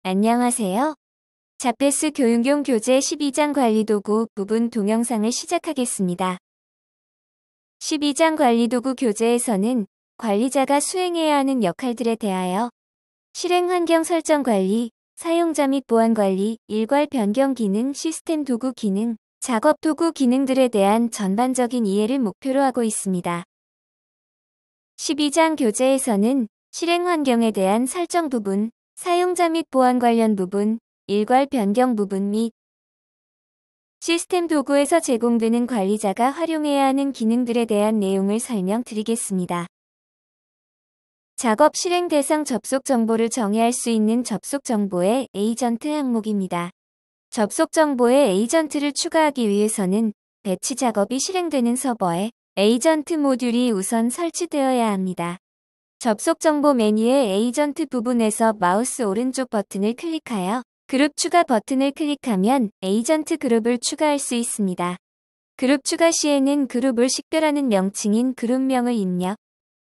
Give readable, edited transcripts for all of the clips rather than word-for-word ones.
안녕하세요. 자페스 교육용 교재 12장 관리도구 부분 동영상을 시작하겠습니다. 12장 관리도구 교재에서는 관리자가 수행해야 하는 역할들에 대하여 실행 환경 설정 관리, 사용자 및 보안 관리, 일괄 변경 기능, 시스템 도구 기능, 작업 도구 기능들에 대한 전반적인 이해를 목표로 하고 있습니다. 12장 교재에서는 실행 환경에 대한 설정 부분, 사용자 및 보안 관련 부분, 일괄 변경 부분 및 시스템 도구에서 제공되는 관리자가 활용해야 하는 기능들에 대한 내용을 설명드리겠습니다. 작업 실행 대상 접속 정보를 정의할 수 있는 접속 정보의 에이전트 항목입니다. 접속 정보의 에이전트를 추가하기 위해서는 배치 작업이 실행되는 서버에 에이전트 모듈이 우선 설치되어야 합니다. 접속 정보 메뉴의 에이전트 부분에서 마우스 오른쪽 버튼을 클릭하여 그룹 추가 버튼을 클릭하면 에이전트 그룹을 추가할 수 있습니다. 그룹 추가 시에는 그룹을 식별하는 명칭인 그룹명을 입력.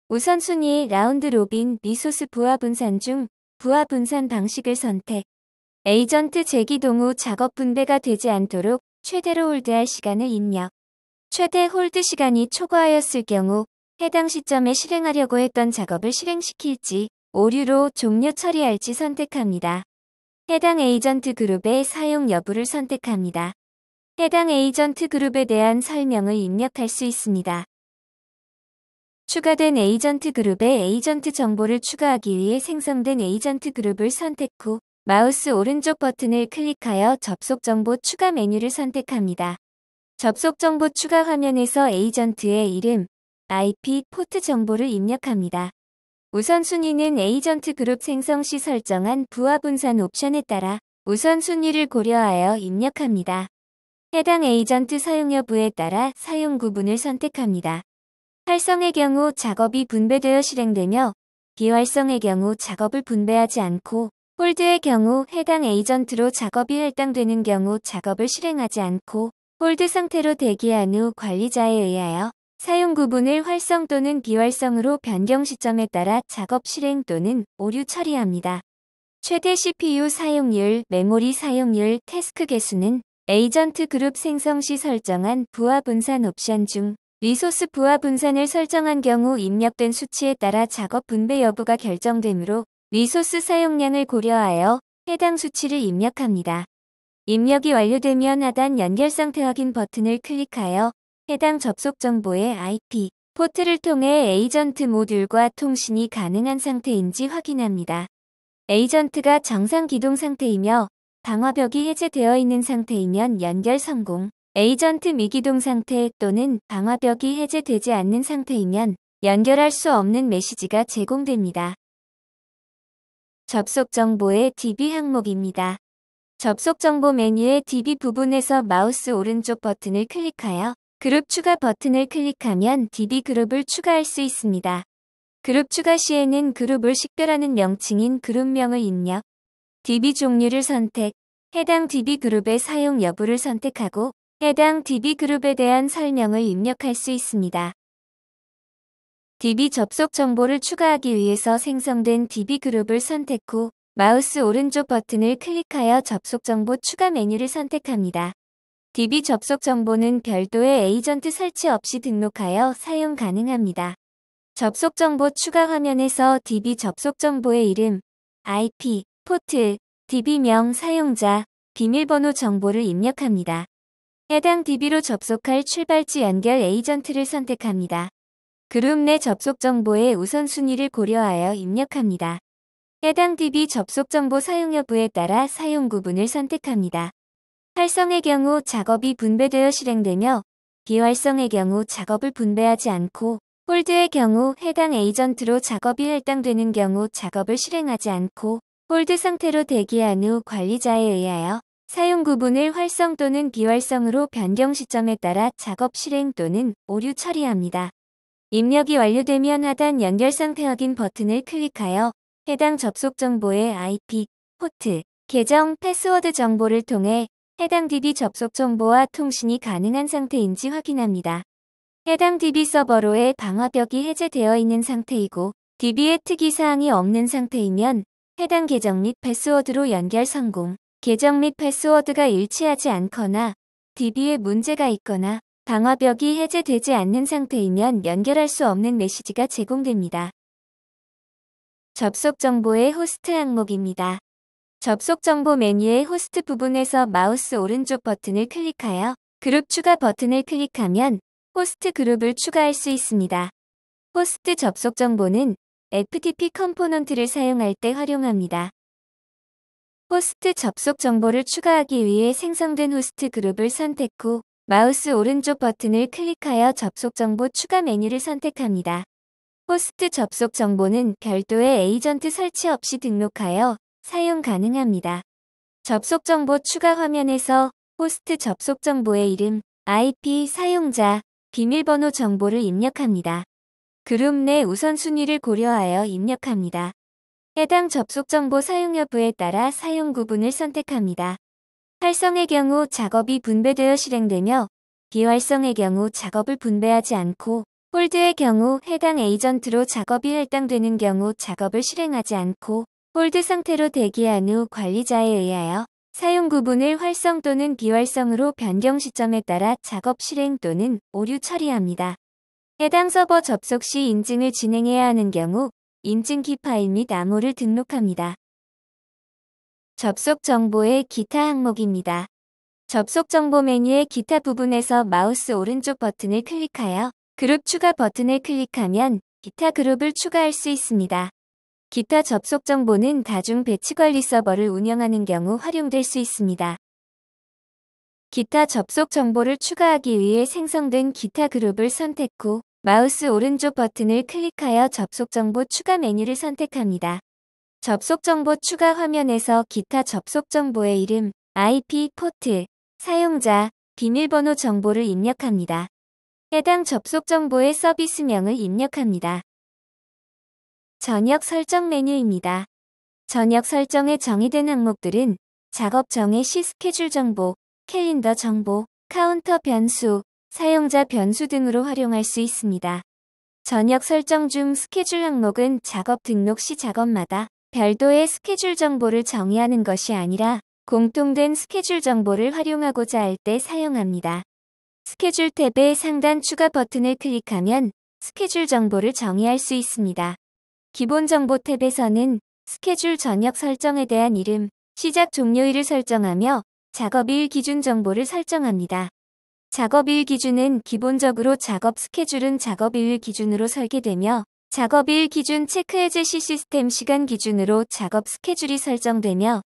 우선순위 라운드 로빈 리소스 부하 분산 중 부하 분산 방식을 선택. 에이전트 재기동 후 작업 분배가 되지 않도록 최대로 홀드할 시간을 입력. 최대 홀드 시간이 초과하였을 경우 해당 시점에 실행하려고 했던 작업을 실행시킬지 오류로 종료 처리할지 선택합니다. 해당 에이전트 그룹의 사용 여부를 선택합니다. 해당 에이전트 그룹에 대한 설명을 입력할 수 있습니다. 추가된 에이전트 그룹에 에이전트 정보를 추가하기 위해 생성된 에이전트 그룹을 선택 후 마우스 오른쪽 버튼을 클릭하여 접속 정보 추가 메뉴를 선택합니다. 접속 정보 추가 화면에서 에이전트의 이름, IP, 포트 정보를 입력합니다. 우선순위는 에이전트 그룹 생성 시 설정한 부하 분산 옵션에 따라 우선순위를 고려하여 입력합니다. 해당 에이전트 사용 여부에 따라 사용 구분을 선택합니다. 활성의 경우 작업이 분배되어 실행되며 비활성의 경우 작업을 분배하지 않고 홀드의 경우 해당 에이전트로 작업이 할당되는 경우 작업을 실행하지 않고 홀드 상태로 대기한 후 관리자에 의하여 사용 구분을 활성 또는 비활성으로 변경 시점에 따라 작업 실행 또는 오류 처리합니다. 최대 CPU 사용률, 메모리 사용률, 태스크 개수는 에이전트 그룹 생성 시 설정한 부하 분산 옵션 중 리소스 부하 분산을 설정한 경우 입력된 수치에 따라 작업 분배 여부가 결정되므로 리소스 사용량을 고려하여 해당 수치를 입력합니다. 입력이 완료되면 하단 연결 상태 확인 버튼을 클릭하여 해당 접속 정보의 IP, 포트를 통해 에이전트 모듈과 통신이 가능한 상태인지 확인합니다. 에이전트가 정상 기동 상태이며 방화벽이 해제되어 있는 상태이면 연결 성공, 에이전트 미기동 상태 또는 방화벽이 해제되지 않는 상태이면 연결할 수 없는 메시지가 제공됩니다. 접속 정보의 DB 항목입니다. 접속 정보 메뉴의 DB 부분에서 마우스 오른쪽 버튼을 클릭하여 그룹 추가 버튼을 클릭하면 DB 그룹을 추가할 수 있습니다. 그룹 추가 시에는 그룹을 식별하는 명칭인 그룹명을 입력, DB 종류를 선택, 해당 DB 그룹의 사용 여부를 선택하고 해당 DB 그룹에 대한 설명을 입력할 수 있습니다. DB 접속 정보를 추가하기 위해서 생성된 DB 그룹을 선택 후 마우스 오른쪽 버튼을 클릭하여 접속 정보 추가 메뉴를 선택합니다. DB 접속 정보는 별도의 에이전트 설치 없이 등록하여 사용 가능합니다. 접속 정보 추가 화면에서 DB 접속 정보의 이름, IP, 포트, DB명, 사용자, 비밀번호 정보를 입력합니다. 해당 DB로 접속할 출발지 연결 에이전트를 선택합니다. 그룹 내 접속 정보의 우선순위를 고려하여 입력합니다. 해당 DB 접속 정보 사용 여부에 따라 사용 구분을 선택합니다. 활성의 경우 작업이 분배되어 실행되며 비활성의 경우 작업을 분배하지 않고 홀드의 경우 해당 에이전트로 작업이 할당되는 경우 작업을 실행하지 않고 홀드 상태로 대기한 후 관리자에 의하여 사용 구분을 활성 또는 비활성으로 변경 시점에 따라 작업 실행 또는 오류 처리합니다. 입력이 완료되면 하단 연결 상태 확인 버튼을 클릭하여 해당 접속 정보의 IP, 포트, 계정, 패스워드 정보를 통해 해당 DB 접속 정보와 통신이 가능한 상태인지 확인합니다. 해당 DB 서버로의 방화벽이 해제되어 있는 상태이고 DB에 특이사항이 없는 상태이면 해당 계정 및 패스워드로 연결 성공. 계정 및 패스워드가 일치하지 않거나 DB에 문제가 있거나 방화벽이 해제되지 않는 상태이면 연결할 수 없는 메시지가 제공됩니다. 접속 정보의 호스트 항목입니다. 접속 정보 메뉴의 호스트 부분에서 마우스 오른쪽 버튼을 클릭하여 그룹 추가 버튼을 클릭하면 호스트 그룹을 추가할 수 있습니다. 호스트 접속 정보는 FTP 컴포넌트를 사용할 때 활용합니다. 호스트 접속 정보를 추가하기 위해 생성된 호스트 그룹을 선택 후 마우스 오른쪽 버튼을 클릭하여 접속 정보 추가 메뉴를 선택합니다. 호스트 접속 정보는 별도의 에이전트 설치 없이 등록하여 사용 가능합니다. 접속 정보 추가 화면에서 호스트 접속 정보의 이름, IP, 사용자, 비밀번호 정보를 입력합니다. 그룹 내 우선순위를 고려하여 입력합니다. 해당 접속 정보 사용 여부에 따라 사용 구분을 선택합니다. 활성의 경우 작업이 분배되어 실행되며 비활성의 경우 작업을 분배하지 않고 홀드의 경우 해당 에이전트로 작업이 할당되는 경우 작업을 실행하지 않고 홀드 상태로 대기한 후 관리자에 의하여 사용 구분을 활성 또는 비활성으로 변경 시점에 따라 작업 실행 또는 오류 처리합니다. 해당 서버 접속 시 인증을 진행해야 하는 경우 인증키 파일 및 암호를 등록합니다. 접속 정보의 기타 항목입니다. 접속 정보 메뉴의 기타 부분에서 마우스 오른쪽 버튼을 클릭하여 그룹 추가 버튼을 클릭하면 기타 그룹을 추가할 수 있습니다. 기타 접속 정보는 다중 배치 관리 서버를 운영하는 경우 활용될 수 있습니다. 기타 접속 정보를 추가하기 위해 생성된 기타 그룹을 선택 후 마우스 오른쪽 버튼을 클릭하여 접속 정보 추가 메뉴를 선택합니다. 접속 정보 추가 화면에서 기타 접속 정보의 이름, IP, 포트, 사용자, 비밀번호 정보를 입력합니다. 해당 접속 정보의 서비스명을 입력합니다. 전역 설정 메뉴입니다. 전역 설정에 정의된 항목들은 작업 정해 시 스케줄 정보, 캘린더 정보, 카운터 변수, 사용자 변수 등으로 활용할 수 있습니다. 전역 설정 중 스케줄 항목은 작업 등록 시 작업마다 별도의 스케줄 정보를 정의하는 것이 아니라 공통된 스케줄 정보를 활용하고자 할 때 사용합니다. 스케줄 탭의 상단 추가 버튼을 클릭하면 스케줄 정보를 정의할 수 있습니다. 기본 정보 탭에서는 스케줄 전역 설정에 대한 이름, 시작 종료일을 설정하며 작업일 기준 정보를 설정합니다. 작업일 기준은 기본적으로 작업 스케줄은 작업일 기준으로 설계되며 작업일 기준 체크 해제 시 시스템 시간 기준으로 작업 스케줄이 설정되며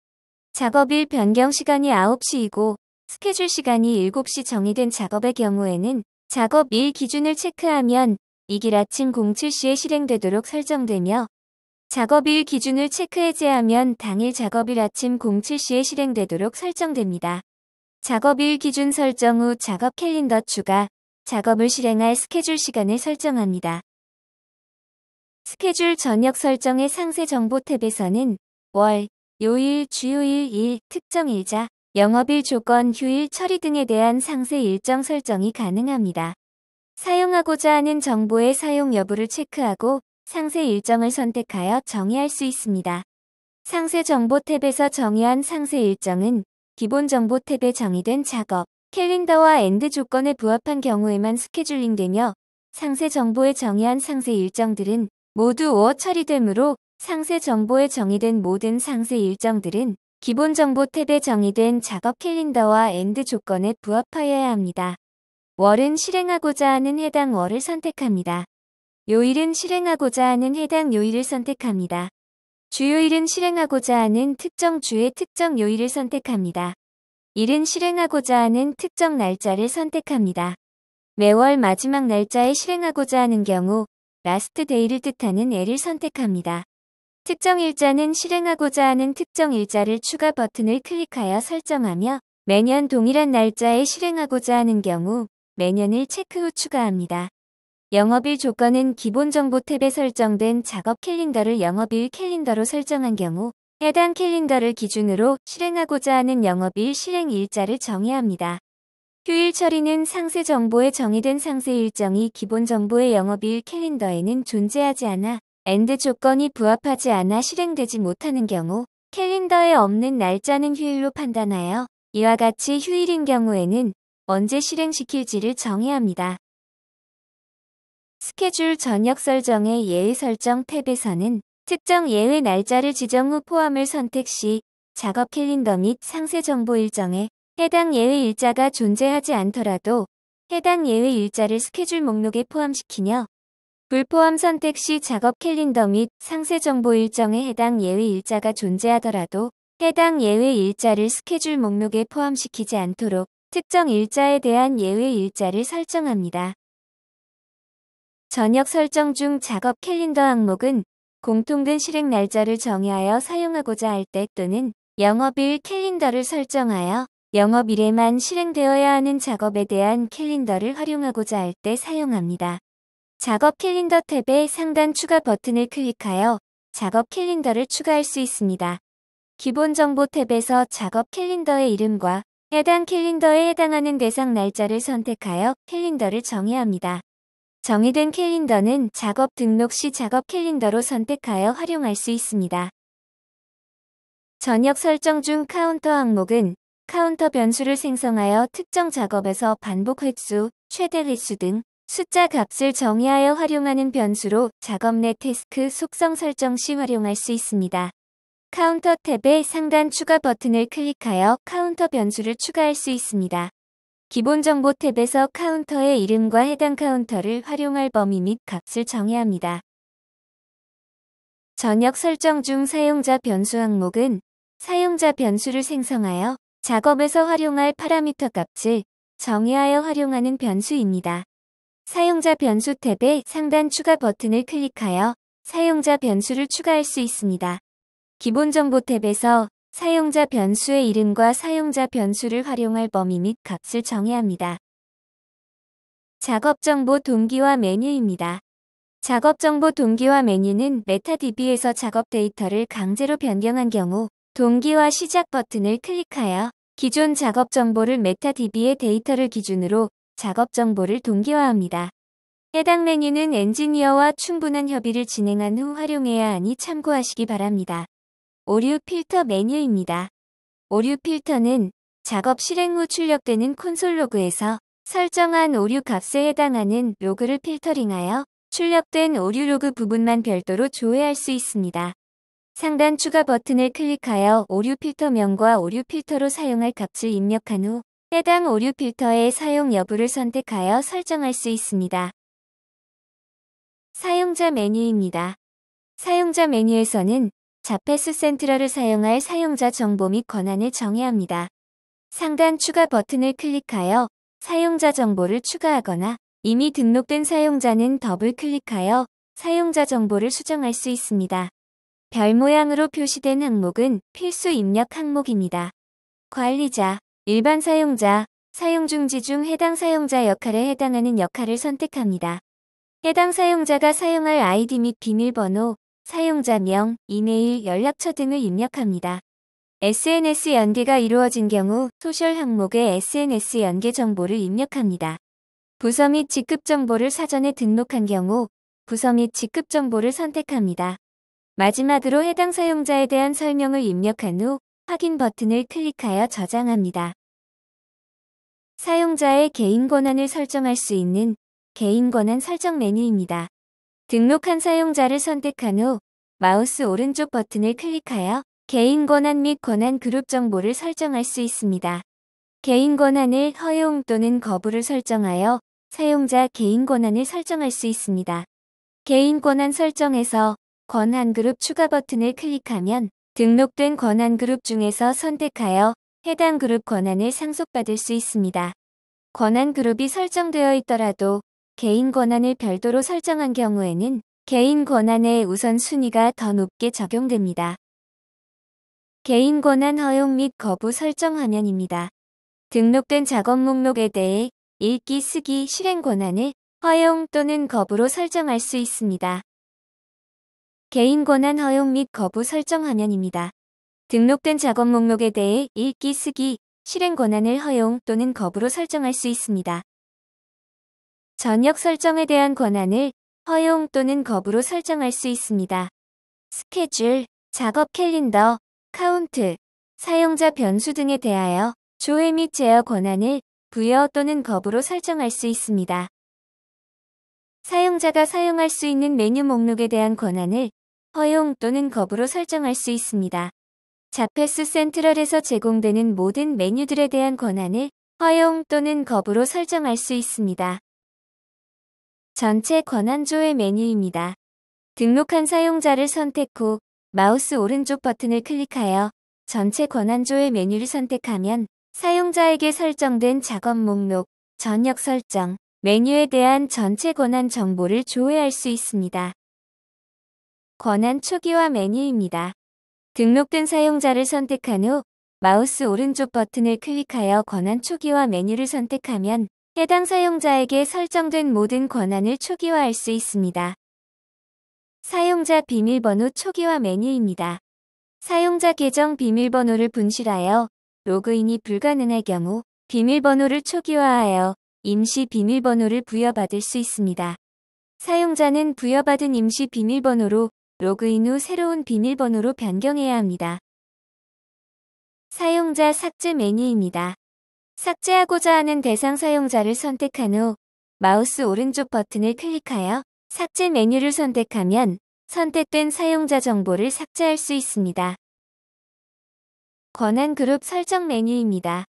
작업일 변경 시간이 9시이고 스케줄 시간이 7시 정의된 작업의 경우에는 작업일 기준을 체크하면 이길 아침 07시에 실행되도록 설정되며 작업일 기준을 체크 해제하면 당일 작업일 아침 07시에 실행되도록 설정됩니다. 작업일 기준 설정 후 작업 캘린더 추가, 작업을 실행할 스케줄 시간을 설정합니다. 스케줄 전역 설정의 상세 정보 탭에서는 월, 요일, 주요일, 일, 특정 일자, 영업일 조건, 휴일 처리 등에 대한 상세 일정 설정이 가능합니다. 사용하고자 하는 정보의 사용 여부를 체크하고 상세 일정을 선택하여 정의할 수 있습니다. 상세 정보 탭에서 정의한 상세 일정은 기본 정보 탭에 정의된 작업, 캘린더와 엔드 조건에 부합한 경우에만 스케줄링되며 상세 정보에 정의한 상세 일정들은 모두 5월 처리되므로 상세 정보에 정의된 모든 상세 일정들은 기본 정보 탭에 정의된 작업 캘린더와 엔드 조건에 부합하여야 합니다. 월은 실행하고자 하는 해당 월을 선택합니다. 요일은 실행하고자 하는 해당 요일을 선택합니다. 주요일은 실행하고자 하는 특정 주의 특정 요일을 선택합니다. 일은 실행하고자 하는 특정 날짜를 선택합니다. 매월 마지막 날짜에 실행하고자 하는 경우 라스트 데이를 뜻하는 L을 선택합니다. 특정 일자는 실행하고자 하는 특정 일자를 추가 버튼을 클릭하여 설정하며 매년 동일한 날짜에 실행하고자 하는 경우 매년을 체크 후 추가합니다. 영업일 조건은 기본 정보 탭에 설정된 작업 캘린더를 영업일 캘린더로 설정한 경우 해당 캘린더를 기준으로 실행하고자 하는 영업일 실행 일자를 정의합니다. 휴일 처리는 상세 정보에 정의된 상세 일정이 기본 정보의 영업일 캘린더에는 존재하지 않아 엔드 조건이 부합하지 않아 실행되지 못하는 경우 캘린더에 없는 날짜는 휴일로 판단하여 이와 같이 휴일인 경우에는 언제 실행시킬지를 정해야 합니다. 스케줄 저녁 설정의 예외 설정 탭에서는 특정 예외 날짜를 지정 후 포함을 선택 시 작업 캘린더 및 상세 정보 일정에 해당 예외 일자가 존재하지 않더라도 해당 예외 일자를 스케줄 목록에 포함시키며 불포함 선택 시 작업 캘린더 및 상세 정보 일정에 해당 예외 일자가 존재하더라도 해당 예외 일자를 스케줄 목록에 포함시키지 않도록 특정 일자에 대한 예외 일자를 설정합니다. 저녁 설정 중 작업 캘린더 항목은 공통된 실행 날짜를 정의하여 사용하고자 할 때 또는 영업일 캘린더를 설정하여 영업일에만 실행되어야 하는 작업에 대한 캘린더를 활용하고자 할 때 사용합니다. 작업 캘린더 탭의 상단 추가 버튼을 클릭하여 작업 캘린더를 추가할 수 있습니다. 기본 정보 탭에서 작업 캘린더의 이름과 해당 캘린더에 해당하는 대상 날짜를 선택하여 캘린더를 정해야 합니다. 정의된 캘린더는 작업 등록 시 작업 캘린더로 선택하여 활용할 수 있습니다. 저녁 설정 중 카운터 항목은 카운터 변수를 생성하여 특정 작업에서 반복 횟수, 최대 횟수 등 숫자 값을 정의하여 활용하는 변수로 작업 내 태스크 속성 설정 시 활용할 수 있습니다. 카운터 탭의 상단 추가 버튼을 클릭하여 카운터 변수를 추가할 수 있습니다. 기본 정보 탭에서 카운터의 이름과 해당 카운터를 활용할 범위 및 값을 정해야 합니다. 저녁 설정 중 사용자 변수 항목은 사용자 변수를 생성하여 작업에서 활용할 파라미터 값을 정의하여 활용하는 변수입니다. 사용자 변수 탭의 상단 추가 버튼을 클릭하여 사용자 변수를 추가할 수 있습니다. 기본 정보 탭에서 사용자 변수의 이름과 사용자 변수를 활용할 범위 및 값을 정해야 합니다. 작업 정보 동기화 메뉴입니다. 작업 정보 동기화 메뉴는 메타DB에서 작업 데이터를 강제로 변경한 경우 동기화 시작 버튼을 클릭하여 기존 작업 정보를 메타DB의 데이터를 기준으로 작업 정보를 동기화합니다. 해당 메뉴는 엔지니어와 충분한 협의를 진행한 후 활용해야 하니 참고하시기 바랍니다. 오류 필터 메뉴입니다. 오류 필터는 작업 실행 후 출력되는 콘솔 로그에서 설정한 오류 값에 해당하는 로그를 필터링하여 출력된 오류 로그 부분만 별도로 조회할 수 있습니다. 상단 추가 버튼을 클릭하여 오류 필터명과 오류 필터로 사용할 값을 입력한 후 해당 오류 필터의 사용 여부를 선택하여 설정할 수 있습니다. 사용자 메뉴입니다. 사용자 메뉴에서는 자패스 센트럴을 사용할 사용자 정보 및 권한을 정해야 합니다. 상단 추가 버튼을 클릭하여 사용자 정보를 추가하거나 이미 등록된 사용자는 더블 클릭하여 사용자 정보를 수정할 수 있습니다. 별 모양으로 표시된 항목은 필수 입력 항목입니다. 관리자, 일반 사용자, 사용 중지 중 해당 사용자 역할에 해당하는 역할을 선택합니다. 해당 사용자가 사용할 아이디 및 비밀번호, 사용자명, 이메일, 연락처 등을 입력합니다. SNS 연계가 이루어진 경우 소셜 항목에 SNS 연계 정보를 입력합니다. 부서 및 직급 정보를 사전에 등록한 경우 부서 및 직급 정보를 선택합니다. 마지막으로 해당 사용자에 대한 설명을 입력한 후 확인 버튼을 클릭하여 저장합니다. 사용자의 개인 권한을 설정할 수 있는 개인 권한 설정 메뉴입니다. 등록한 사용자를 선택한 후 마우스 오른쪽 버튼을 클릭하여 개인 권한 및 권한 그룹 정보를 설정할 수 있습니다. 개인 권한을 허용 또는 거부를 설정하여 사용자 개인 권한을 설정할 수 있습니다. 개인 권한 설정에서 권한 그룹 추가 버튼을 클릭하면 등록된 권한 그룹 중에서 선택하여 해당 그룹 권한을 상속받을 수 있습니다. 권한 그룹이 설정되어 있더라도 개인 권한을 별도로 설정한 경우에는 개인 권한의 우선순위가 더 높게 적용됩니다. 개인 권한 허용 및 거부 설정 화면입니다. 등록된 작업 목록에 대해 읽기, 쓰기, 실행 권한을 허용 또는 거부로 설정할 수 있습니다. 개인 권한 허용 및 거부 설정 화면입니다. 등록된 작업 목록에 대해 읽기, 쓰기, 실행 권한을 허용 또는 거부로 설정할 수 있습니다. 전역 설정에 대한 권한을 허용 또는 거부로 설정할 수 있습니다. 스케줄, 작업 캘린더, 카운트, 사용자 변수 등에 대하여 조회 및 제어 권한을 부여 또는 거부로 설정할 수 있습니다. 사용자가 사용할 수 있는 메뉴 목록에 대한 권한을 허용 또는 거부로 설정할 수 있습니다. 자패스 센트럴에서 제공되는 모든 메뉴들에 대한 권한을 허용 또는 거부로 설정할 수 있습니다. 전체 권한 조회 메뉴입니다. 등록한 사용자를 선택 후 마우스 오른쪽 버튼을 클릭하여 전체 권한 조회 메뉴를 선택하면 사용자에게 설정된 작업 목록, 전역 설정, 메뉴에 대한 전체 권한 정보를 조회할 수 있습니다. 권한 초기화 메뉴입니다. 등록된 사용자를 선택한 후 마우스 오른쪽 버튼을 클릭하여 권한 초기화 메뉴를 선택하면 해당 사용자에게 설정된 모든 권한을 초기화할 수 있습니다. 사용자 비밀번호 초기화 메뉴입니다. 사용자 계정 비밀번호를 분실하여 로그인이 불가능할 경우 비밀번호를 초기화하여 임시 비밀번호를 부여받을 수 있습니다. 사용자는 부여받은 임시 비밀번호로 로그인 후 새로운 비밀번호로 변경해야 합니다. 사용자 삭제 메뉴입니다. 삭제하고자 하는 대상 사용자를 선택한 후 마우스 오른쪽 버튼을 클릭하여 삭제 메뉴를 선택하면 선택된 사용자 정보를 삭제할 수 있습니다. 권한 그룹 설정 메뉴입니다.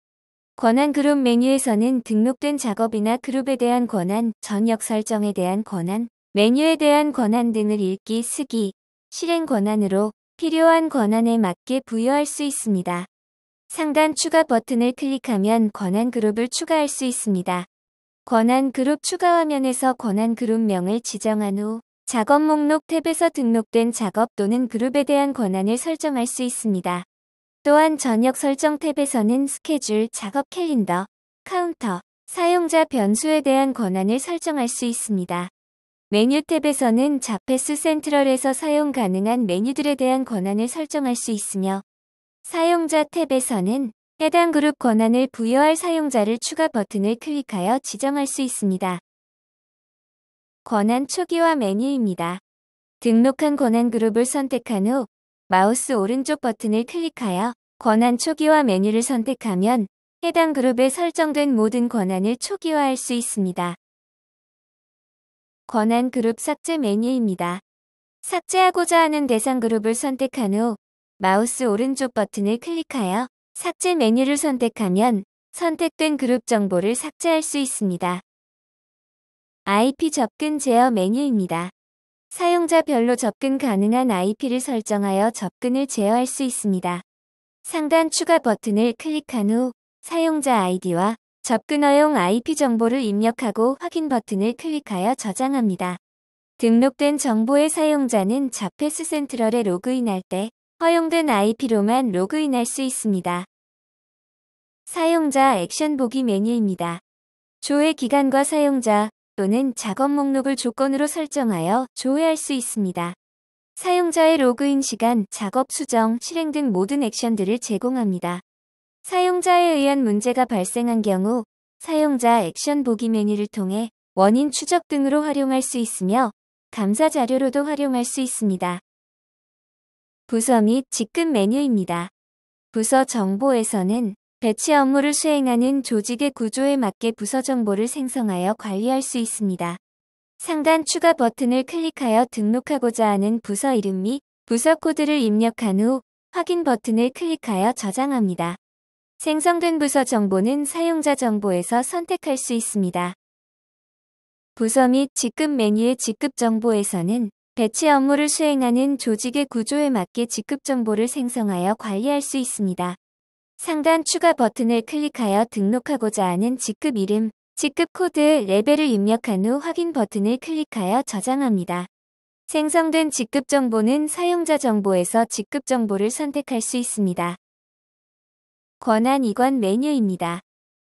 권한 그룹 메뉴에서는 등록된 작업이나 그룹에 대한 권한, 전역 설정에 대한 권한, 메뉴에 대한 권한 등을 읽기, 쓰기, 실행 권한으로 필요한 권한에 맞게 부여할 수 있습니다. 상단 추가 버튼을 클릭하면 권한 그룹을 추가할 수 있습니다. 권한 그룹 추가 화면에서 권한 그룹명을 지정한 후 작업 목록 탭에서 등록된 작업 또는 그룹에 대한 권한을 설정할 수 있습니다. 또한 전역 설정 탭에서는 스케줄, 작업 캘린더, 카운터, 사용자 변수에 대한 권한을 설정할 수 있습니다. 메뉴 탭에서는 자패스 센트럴에서 사용 가능한 메뉴들에 대한 권한을 설정할 수 있으며 사용자 탭에서는 해당 그룹 권한을 부여할 사용자를 추가 버튼을 클릭하여 지정할 수 있습니다. 권한 초기화 메뉴입니다. 등록한 권한 그룹을 선택한 후 마우스 오른쪽 버튼을 클릭하여 권한 초기화 메뉴를 선택하면 해당 그룹에 설정된 모든 권한을 초기화할 수 있습니다. 권한 그룹 삭제 메뉴입니다. 삭제하고자 하는 대상 그룹을 선택한 후 마우스 오른쪽 버튼을 클릭하여 삭제 메뉴를 선택하면 선택된 그룹 정보를 삭제할 수 있습니다. IP 접근 제어 메뉴입니다. 사용자별로 접근 가능한 IP를 설정하여 접근을 제어할 수 있습니다. 상단 추가 버튼을 클릭한 후 사용자 아이디와 접근 허용 IP 정보를 입력하고 확인 버튼을 클릭하여 저장합니다. 등록된 정보의 사용자는 자패스 센트럴에 로그인할 때 허용된 IP로만 로그인할 수 있습니다. 사용자 액션 보기 메뉴입니다. 조회 기간과 사용자 또는 작업 목록을 조건으로 설정하여 조회할 수 있습니다. 사용자의 로그인 시간, 작업 수정, 실행 등 모든 액션들을 제공합니다. 사용자에 의한 문제가 발생한 경우 사용자 액션 보기 메뉴를 통해 원인 추적 등으로 활용할 수 있으며 감사 자료로도 활용할 수 있습니다. 부서 및 직급 메뉴입니다. 부서 정보에서는 배치 업무를 수행하는 조직의 구조에 맞게 부서 정보를 생성하여 관리할 수 있습니다. 상단 추가 버튼을 클릭하여 등록하고자 하는 부서 이름 및 부서 코드를 입력한 후 확인 버튼을 클릭하여 저장합니다. 생성된 부서 정보는 사용자 정보에서 선택할 수 있습니다. 부서 및 직급 메뉴의 직급 정보에서는 배치 업무를 수행하는 조직의 구조에 맞게 직급 정보를 생성하여 관리할 수 있습니다. 상단 추가 버튼을 클릭하여 등록하고자 하는 직급 이름, 직급 코드, 레벨을 입력한 후 확인 버튼을 클릭하여 저장합니다. 생성된 직급 정보는 사용자 정보에서 직급 정보를 선택할 수 있습니다. 권한 이관 메뉴입니다.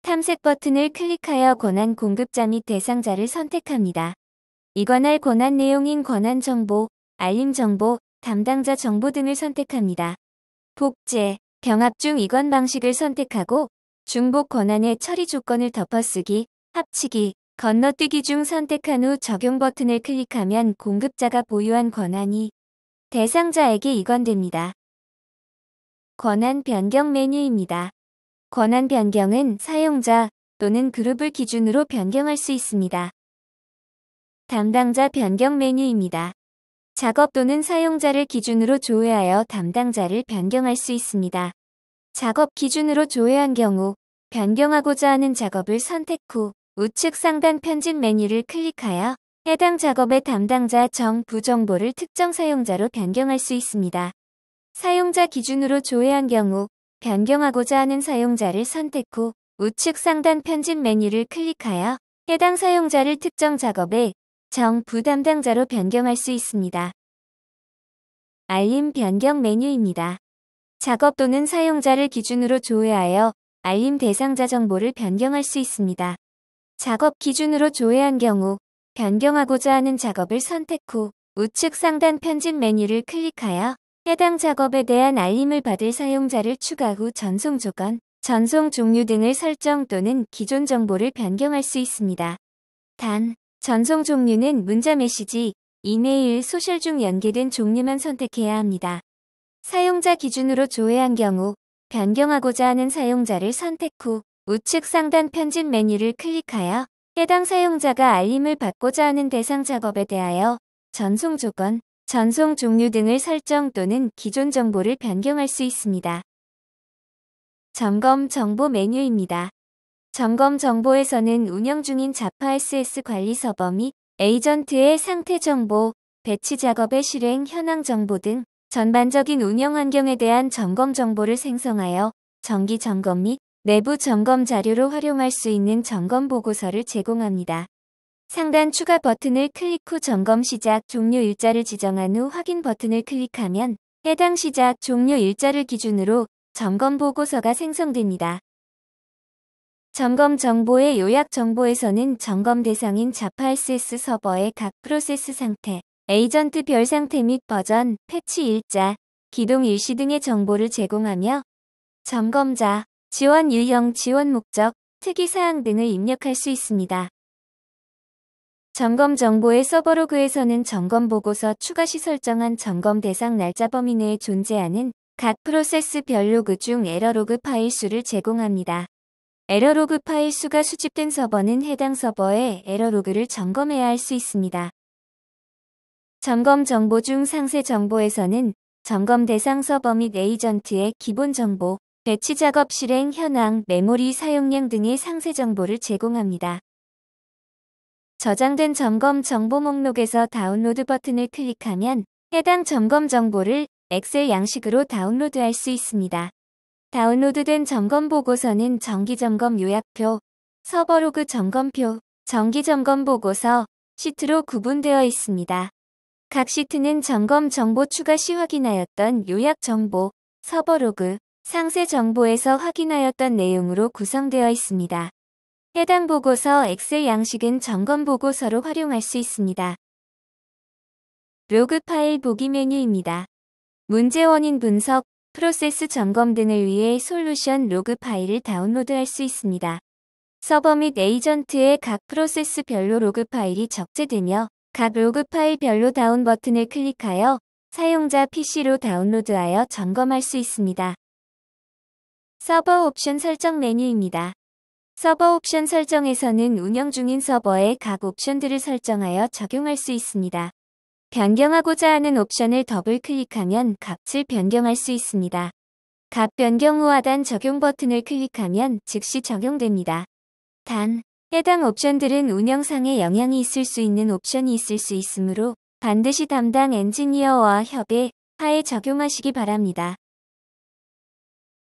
탐색 버튼을 클릭하여 권한 공급자 및 대상자를 선택합니다. 이관할 권한 내용인 권한 정보, 알림 정보, 담당자 정보 등을 선택합니다. 복제, 병합 중 이관 방식을 선택하고 중복 권한의 처리 조건을 덮어쓰기, 합치기, 건너뛰기 중 선택한 후 적용 버튼을 클릭하면 공급자가 보유한 권한이 대상자에게 이관됩니다. 권한 변경 메뉴입니다. 권한 변경은 사용자 또는 그룹을 기준으로 변경할 수 있습니다. 담당자 변경 메뉴입니다. 작업 또는 사용자를 기준으로 조회하여 담당자를 변경할 수 있습니다. 작업 기준으로 조회한 경우 변경하고자 하는 작업을 선택 후 우측 상단 편집 메뉴를 클릭하여 해당 작업의 담당자 정부 정보를 특정 사용자로 변경할 수 있습니다. 사용자 기준으로 조회한 경우 변경하고자 하는 사용자를 선택 후 우측 상단 편집 메뉴를 클릭하여 해당 사용자를 특정 작업의 정부 담당자로 변경할 수 있습니다. 알림 변경 메뉴입니다. 작업 또는 사용자를 기준으로 조회하여 알림 대상자 정보를 변경할 수 있습니다. 작업 기준으로 조회한 경우 변경하고자 하는 작업을 선택 후 우측 상단 편집 메뉴를 클릭하여 해당 작업에 대한 알림을 받을 사용자를 추가 후 전송 조건, 전송 종류 등을 설정 또는 기존 정보를 변경할 수 있습니다. 단, 전송 종류는 문자 메시지, 이메일, 소셜 중 연계된 종류만 선택해야 합니다. 사용자 기준으로 조회한 경우 변경하고자 하는 사용자를 선택 후 우측 상단 편집 메뉴를 클릭하여 해당 사용자가 알림을 받고자 하는 대상 작업에 대하여 전송 조건, 전송 종류 등을 설정 또는 기존 정보를 변경할 수 있습니다. 점검 정보 메뉴입니다. 점검 정보에서는 운영 중인 자파 SS 관리 서버 및 에이전트의 상태 정보, 배치 작업의 실행 현황 정보 등 전반적인 운영 환경에 대한 점검 정보를 생성하여 정기 점검 및 내부 점검 자료로 활용할 수 있는 점검 보고서를 제공합니다. 상단 추가 버튼을 클릭 후 점검 시작 종료 일자를 지정한 후 확인 버튼을 클릭하면 해당 시작 종료 일자를 기준으로 점검 보고서가 생성됩니다. 점검 정보의 요약 정보에서는 점검 대상인 자파 SS 서버의 각 프로세스 상태, 에이전트 별 상태 및 버전, 패치 일자, 기동 일시 등의 정보를 제공하며 점검자, 지원 유형, 지원 목적, 특이사항 등을 입력할 수 있습니다. 점검 정보의 서버 로그에서는 점검 보고서 추가 시 설정한 점검 대상 날짜 범위 내에 존재하는 각 프로세스 별 로그 중 에러 로그 파일 수를 제공합니다. 에러 로그 파일 수가 수집된 서버는 해당 서버의 에러 로그를 점검해야 할 수 있습니다. 점검 정보 중 상세 정보에서는 점검 대상 서버 및 에이전트의 기본 정보, 배치 작업 실행 현황, 메모리 사용량 등의 상세 정보를 제공합니다. 저장된 점검 정보 목록에서 다운로드 버튼을 클릭하면 해당 점검 정보를 엑셀 양식으로 다운로드할 수 있습니다. 다운로드된 점검 보고서는 정기점검 요약표, 서버 로그 점검표, 정기점검 보고서, 시트로 구분되어 있습니다. 각 시트는 점검 정보 추가 시 확인하였던 요약 정보, 서버 로그, 상세 정보에서 확인하였던 내용으로 구성되어 있습니다. 해당 보고서 엑셀 양식은 점검 보고서로 활용할 수 있습니다. 로그 파일 보기 메뉴입니다. 문제 원인 분석, 프로세스 점검 등을 위해 솔루션 로그 파일을 다운로드할 수 있습니다. 서버 및 에이전트의 각 프로세스 별로 로그 파일이 적재되며 각 로그 파일 별로 다운 버튼을 클릭하여 사용자 PC로 다운로드하여 점검할 수 있습니다. 서버 옵션 설정 메뉴입니다. 서버 옵션 설정에서는 운영 중인 서버의 각 옵션들을 설정하여 적용할 수 있습니다. 변경하고자 하는 옵션을 더블 클릭하면 값을 변경할 수 있습니다. 값 변경 후 하단 적용 버튼을 클릭하면 즉시 적용됩니다. 단, 해당 옵션들은 운영상에 영향이 있을 수 있는 옵션이 있을 수 있으므로 반드시 담당 엔지니어와 협의하에 적용하시기 바랍니다.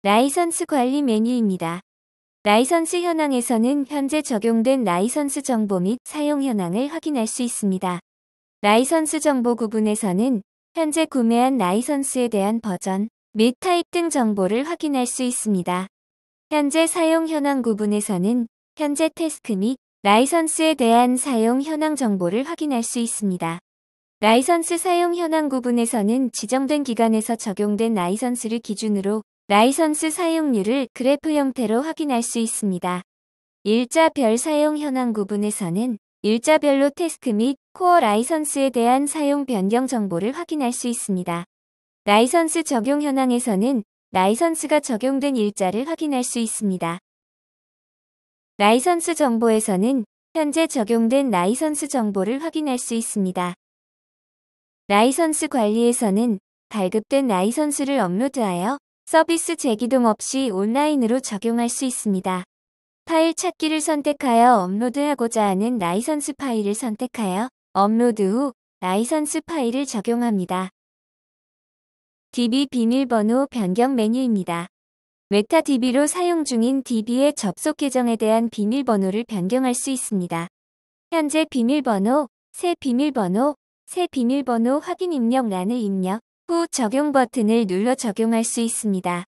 라이선스 관리 메뉴입니다. 라이선스 현황에서는 현재 적용된 라이선스 정보 및 사용 현황을 확인할 수 있습니다. 라이선스 정보 구분에서는 현재 구매한 라이선스에 대한 버전 및 타입 등 정보를 확인할 수 있습니다. 현재 사용 현황 구분에서는 현재 태스크 및 라이선스에 대한 사용 현황 정보를 확인할 수 있습니다. 라이선스 사용 현황 구분에서는 지정된 기간에서 적용된 라이선스를 기준으로 라이선스 사용률을 그래프 형태로 확인할 수 있습니다. 일자별 사용 현황 부분에서는 일자별로 태스크 및 코어 라이선스에 대한 사용 변경 정보를 확인할 수 있습니다. 라이선스 적용 현황에서는 라이선스가 적용된 일자를 확인할 수 있습니다. 라이선스 정보에서는 현재 적용된 라이선스 정보를 확인할 수 있습니다. 라이선스 관리에서는 발급된 라이선스를 업로드하여 서비스 재기동 없이 온라인으로 적용할 수 있습니다. 파일 찾기를 선택하여 업로드하고자 하는 라이선스 파일을 선택하여 업로드 후 라이선스 파일을 적용합니다. DB 비밀번호 변경 메뉴입니다. 메타DB로 사용 중인 DB의 접속 계정에 대한 비밀번호를 변경할 수 있습니다. 현재 비밀번호, 새 비밀번호, 새 비밀번호 확인 입력란을 입력 후 적용 버튼을 눌러 적용할 수 있습니다.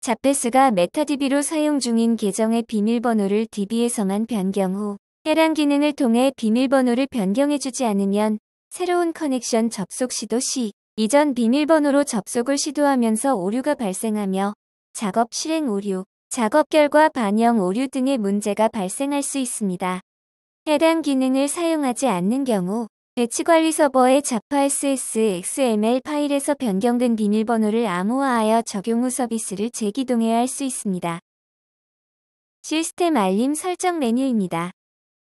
자패스가 메타DB로 사용 중인 계정의 비밀번호를 DB에서만 변경 후 해당 기능을 통해 비밀번호를 변경해주지 않으면 새로운 커넥션 접속 시도 시 이전 비밀번호로 접속을 시도하면서 오류가 발생하며 작업 실행 오류, 작업 결과 반영 오류 등의 문제가 발생할 수 있습니다. 해당 기능을 사용하지 않는 경우 배치관리 서버의 자파.ss XML 파일에서 변경된 비밀번호를 암호화하여 적용 후 서비스를 재기동해야 할 수 있습니다. 시스템 알림 설정 메뉴입니다.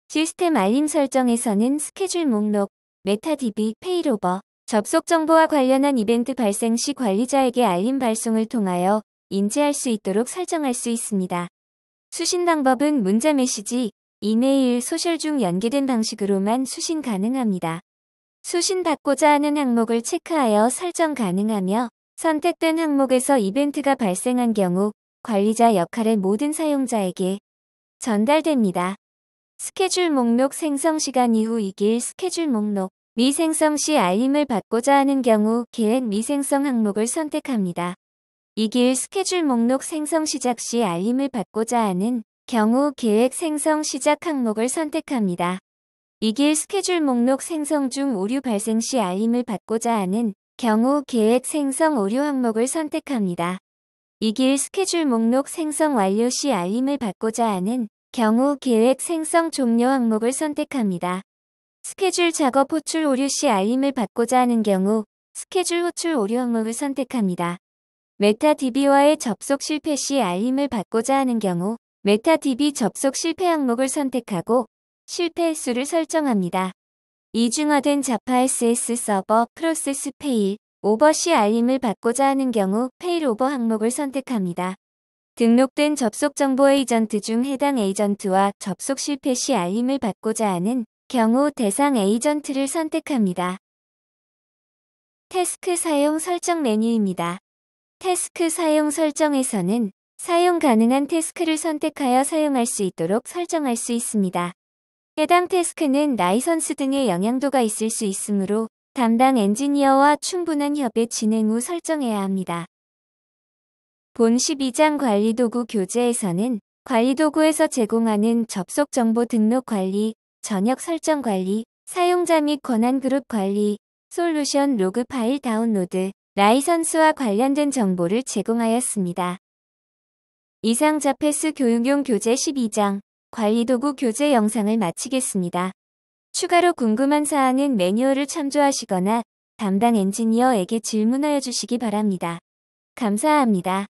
시스템 알림 설정에서는 스케줄 목록, 메타DB, 페일오버, 접속 정보와 관련한 이벤트 발생 시 관리자에게 알림 발송을 통하여 인지할 수 있도록 설정할 수 있습니다. 수신 방법은 문자 메시지, 이메일, 소셜 중 연계된 방식으로만 수신 가능합니다. 수신 받고자 하는 항목을 체크하여 설정 가능하며 선택된 항목에서 이벤트가 발생한 경우 관리자 역할의 모든 사용자에게 전달됩니다. 스케줄 목록 생성 시간 이후 2길 스케줄 목록 미생성 시 알림을 받고자 하는 경우 계획 미생성 항목을 선택합니다. 2길 스케줄 목록 생성 시작 시 알림을 받고자 하는 경우 계획 생성 시작 항목을 선택합니다. 2길 스케줄 목록 생성 중 오류 발생 시 알림을 받고자 하는 경우 계획 생성 오류 항목을 선택합니다. 2길 스케줄 목록 생성 완료 시 알림을 받고자 하는 경우 계획 생성 종료 항목을 선택합니다. 스케줄 작업 호출 오류 시 알림을 받고자 하는 경우 스케줄 호출 오류 항목을 선택합니다. 메타DB와의 접속 실패 시 알림을 받고자 하는 경우 메타DB 접속 실패 항목을 선택하고 실패 횟수를 설정합니다. 이중화된 자파.ss 서버 프로세스 페일 오버 시 알림을 받고자 하는 경우 페일 오버 항목을 선택합니다. 등록된 접속 정보 에이전트 중 해당 에이전트와 접속 실패 시 알림을 받고자 하는 경우 대상 에이전트를 선택합니다. 태스크 사용 설정 메뉴입니다. 태스크 사용 설정에서는 사용 가능한 태스크를 선택하여 사용할 수 있도록 설정할 수 있습니다. 해당 태스크는 라이선스 등의 영향도가 있을 수 있으므로 담당 엔지니어와 충분한 협의 진행 후 설정해야 합니다. 본 12장 관리도구 교재에서는 관리도구에서 제공하는 접속 정보 등록 관리, 전역 설정 관리, 사용자 및 권한 그룹 관리, 솔루션 로그 파일 다운로드, 라이선스와 관련된 정보를 제공하였습니다. 이상 자패스 교육용 교재 12장 관리도구 교재 영상을 마치겠습니다. 추가로 궁금한 사항은 매뉴얼을 참조하시거나 담당 엔지니어에게 질문하여 주시기 바랍니다. 감사합니다.